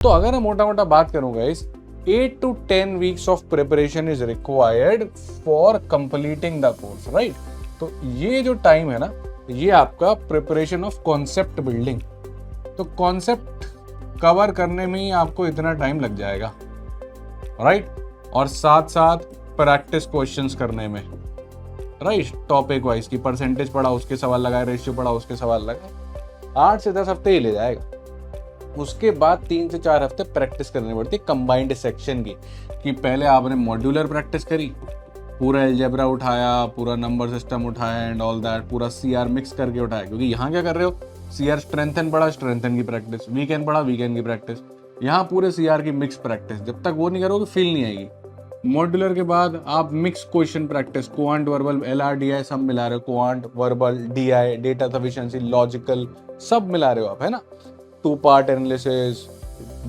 तो अगर मैं मोटा मोटा बात करूँ guys, 8 to 10 weeks of preparation is required for completing the course, right? तो ये जो टाइम है ना, ये आपका प्रिपरेशन ऑफ कॉन्सेप्ट बिल्डिंग। तो कॉन्सेप्ट कवर करने में ही आपको इतना टाइम लग जाएगा, राइट? और साथ साथ प्रैक्टिस क्वेश्चंस करने में, राइट? टॉपिक वाइज की परसेंटेज पढ़ा, उसके सवाल लगाए, रेशियो पढ़ा, उसके सवाल लगाए, 8 से 10 हफ्ते ही ले जाएगा। उसके बाद 3 से 4 हफ्ते प्रैक्टिस करनी पड़ती है कंबाइंड सेक्शन की, कि पहले आपने मॉड्यूलर प्रैक्टिस करी, पूरा अलजेब्रा उठाया, पूरा नंबर सिस्टम उठाया एंड ऑल दैट, पूरा सीआर मिक्स करके उठाया। क्योंकि यहाँ क्या कर रहे हो, सीआर स्ट्रेंथन पढ़ा, स्ट्रेंथन की प्रैक्टिस, वीकेंड पढ़ा, वीकेंड की प्रैक्टिस, यहाँ पूरे सीआर की मिक्स प्रैक्टिस। जब तक वो नहीं करोगे फील नहीं आएगी। मॉड्यूलर के बाद आप mix question practice, quant verbal LRDI सब मिला रहे हो, quant verbal DI data sufficiency logical सब मिला रहे हो आप, है ना? 2 पार्ट एनालिसिस,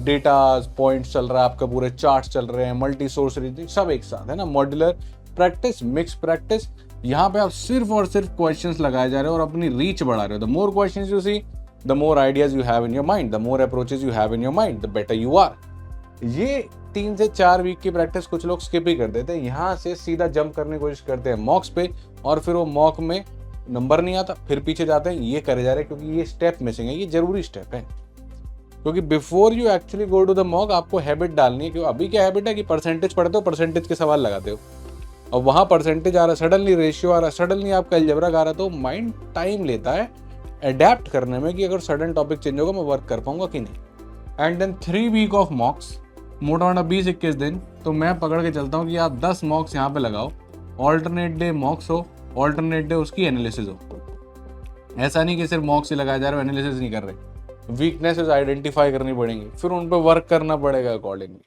डेटा पॉइंट्स चल रहा है आपका, पूरे चार्ट्स चल रहे हैं, मल्टी सोर्स रीजनिंग सब एक साथ, है ना? Modular practice, mix practice. यहाँ पे आप सिर्फ और सिर्फ क्वेश्चंस लगाए जा रहे हो और अपनी रीच बढ़ा रहे हो। The more questions you see, the more ideas you have in your mind, the more approaches you have in your mind, the better you are. ये 3 से 4 वीक की प्रैक्टिस कुछ लोग स्किप ही कर देते हैं, यहाँ से सीधा जंप करने की कोशिश करते हैं मॉक्स पे, और फिर वो मॉक में नंबर नहीं आता, फिर पीछे जाते हैं। ये करे जा रहे हैं क्योंकि ये स्टेप मिसिंग है, ये जरूरी स्टेप है। क्योंकि before you actually go to the mock आपको हैबिट डालनी है। क्योंकि अभी क्या हैबिट है कि परसेंटेज पढ़ते हो, परसेंटेज के सवाल लगाते हो, और वहाँ परसेंटेज आ रहा है, सडनली रेशियो आ रहा है, सडनली आपका अलजेब्रा आ रहा है, तो माइंड टाइम लेता है अडेप्ट करने में कि अगर सडन टॉपिक चेंज होगा मैं वर्क कर पाऊंगा कि नहीं। And then 3 week of mocks, मोटा मोटा 20-21 दिन। तो मैं पकड़ के चलता हूँ कि आप 10 मॉक्स यहाँ पे लगाओ, ऑल्टरनेट डे मॉक्स हो, ऑल्टरनेट डे उसकी एनालिसिस हो। ऐसा नहीं कि सिर्फ मॉक्स ही लगाए जा रहे हो, एनालिसिस नहीं कर रहे। वीकनेसेस आइडेंटिफाई करनी पड़ेंगी, फिर उन पर वर्क करना पड़ेगा अकॉर्डिंगली।